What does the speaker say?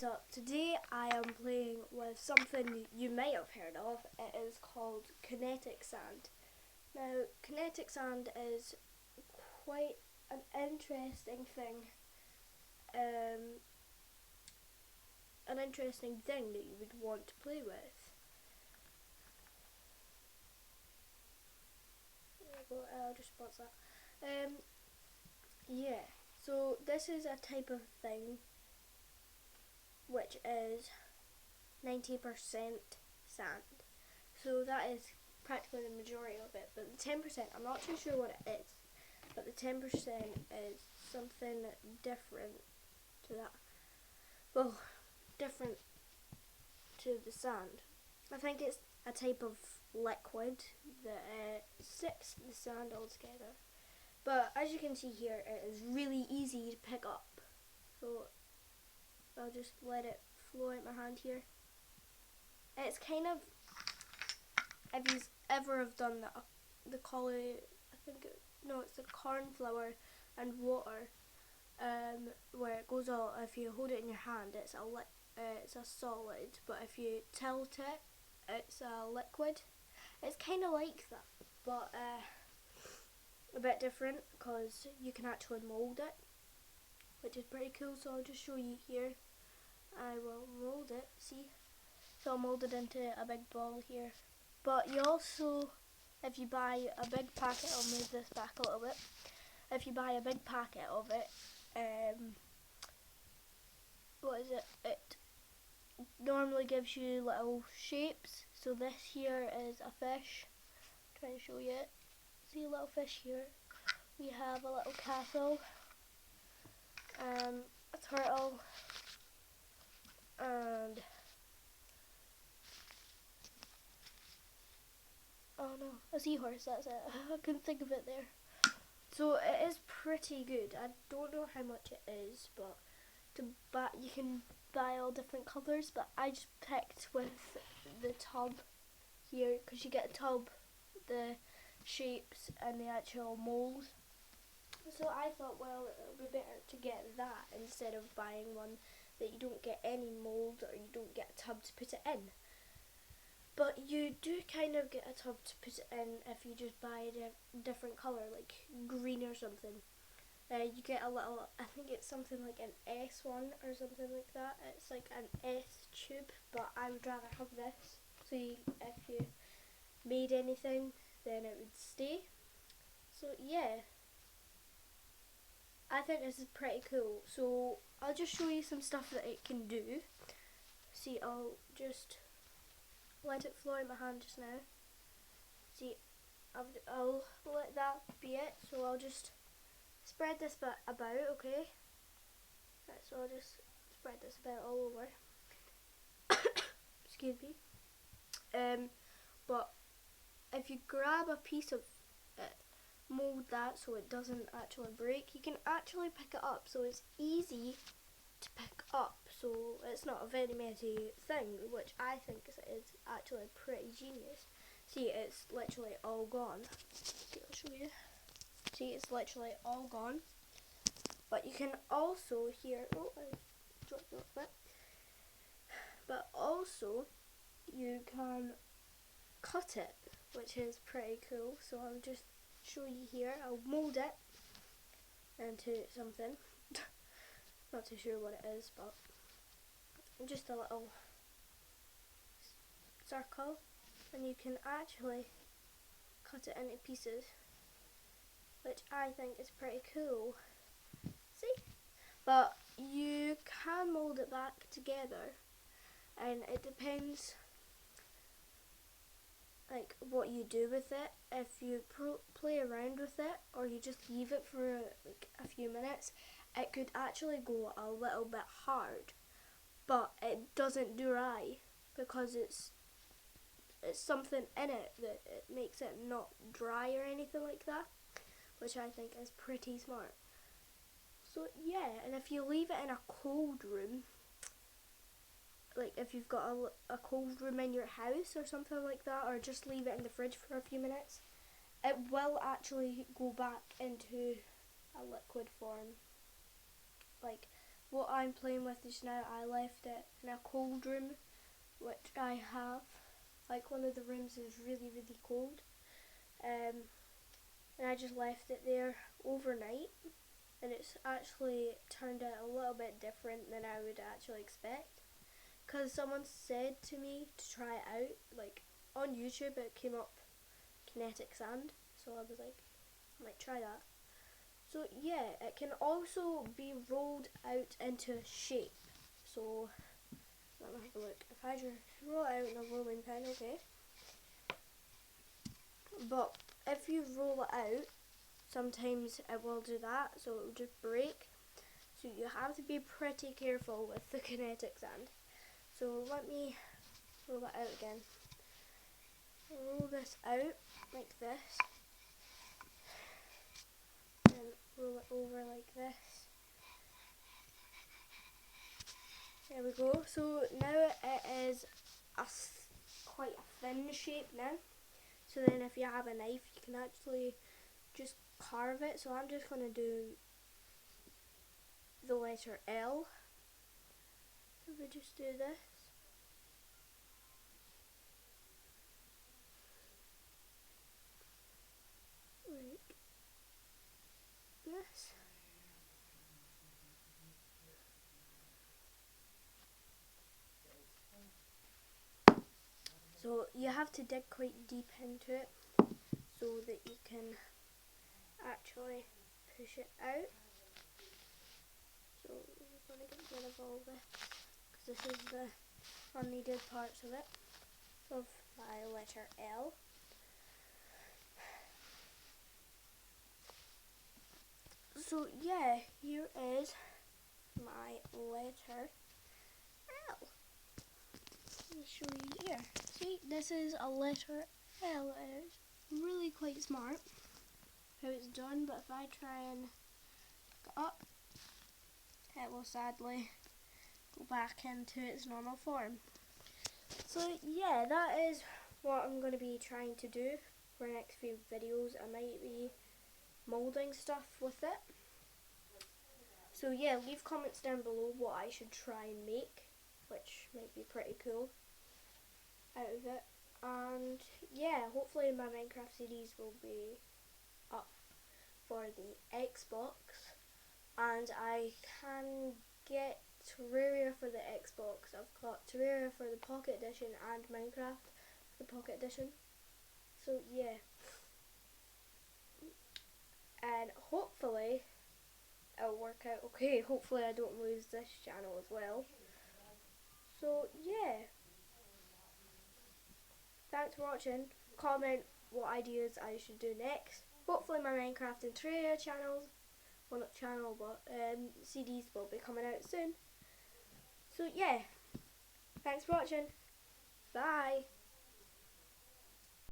is up? Today I am playing with something you may have heard of. It is called Kinetic Sand. Now, Kinetic Sand is quite an interesting thing. An interesting thing that you would want to play with. There we go, I'll just pause that. Yeah, so this is a type of thing which is 90% sand. So that is practically the majority of it. But the 10%, I'm not too sure what it is. But the 10% is something different to that. Well, different to the sand. I think it's a type of liquid that sticks the sand all together. But as you can see here, it is really easy to pick up. So I'll just let it flow out my hand here. It's kind of, if you ever have done the it's the corn flour and water, where it goes all. If you hold it in your hand, it's a solid, but if you tilt it, it's a liquid. It's kind of like that, but a bit different because you can actually mold it, which is pretty cool. So I'll just show you here. I will mold it. See, so I'll mold it into a big ball here. But you also, if you buy a big packet, I'll move this back a little bit. If you buy a big packet of it, it normally gives you little shapes. So this here is a fish. Try to show you it. See a little fish here. We have a little castle, a turtle, and oh no, a seahorse. That's it. I couldn't think of it there. So it is pretty good. I don't know how much it is, but you can buy all different colours. But I just picked with the tub here because you get a tub, the shapes and the actual mould. So I thought, well, it would be better to get that instead of buying one that you don't get any mould or you don't get a tub to put it in. But you do kind of get a tub to put it in if you just buy a different colour, like green or something. You get a little, I think it's something like an S1 or something like that. It's like an S tube, but I would rather have this. So if you made anything, then it would stay. So yeah, I think this is pretty cool. So I'll just show you some stuff that it can do. See, I'll just let it flow in my hand just now. See, I'll let that be it. So I'll just spread this bit about, okay? Right, so I'll just spread this about all over. Excuse me. But if you grab a piece of it, mold that so it doesn't actually break, you can actually pick it up. So it's easy to pick up. So it's not a very messy thing, which I think is actually pretty genius. See, it's literally all gone. See, I'll show you. See, it's literally all gone. But you can also here, I dropped it a little bit. But also, you can cut it, which is pretty cool. So I'll just show you here. I'll mold it into something. Not too sure what it is, but just a little circle, and you can actually cut it into pieces, which I think is pretty cool. See? But you can mold it back together, and it depends like what you do with it. If you play around with it or you just leave it for like a few minutes, it could actually go a little bit hard, but it doesn't dry because it's something in it that it makes it not dry or anything like that, which I think is pretty smart. So yeah, and if you leave it in a cold room, like if you've got a cold room in your house or something like that, or just leave it in the fridge for a few minutes, it will actually go back into a liquid form, like what I'm playing with just now, I left it in a cold room, which I have. Like, one of the rooms is really, really cold. And I just left it there overnight. And it's actually turned out a little bit different than I would actually expect. Because someone said to me to try it out. Like, on YouTube it came up Kinetic sand. So I was like, I might try that. So yeah, it can also be rolled out into a shape. So let me have a look. If I just roll it out in a rolling pin, okay. But if you roll it out, sometimes it will do that, so it will just break. So you have to be pretty careful with the kinetic sand. So let me roll it out again. Roll this out like this. And roll it over like this. There we go. So now it is quite a thin shape now. So then if you have a knife, you can actually just carve it. So I'm just going to do the letter L. So we just do this. Like this. So you have to dig quite deep into it so that you can actually push it out. So we're going to get rid of all this because this is the unneeded parts of it, of my letter L. So yeah, here is my letter L. Let me show you here. See, this is a letter L. It's really quite smart how it's done, but if I try and look it up, it will sadly go back into its normal form. So yeah, that is what I'm going to be trying to do for the next few videos. I might be moulding stuff with it. So yeah, leave comments down below what I should try and make, which might be pretty cool out of it. And yeah, hopefully my Minecraft series will be up for the Xbox, and I can get Terraria for the Xbox. I've got Terraria for the Pocket Edition and Minecraft for the Pocket Edition. So yeah, and hopefully it'll work out okay. Hopefully I don't lose this channel as well. So yeah, thanks for watching. Comment what ideas I should do next. Hopefully my Minecraft and Terraria channels, well not channel but CDs will be coming out soon. So yeah, thanks for watching. Bye.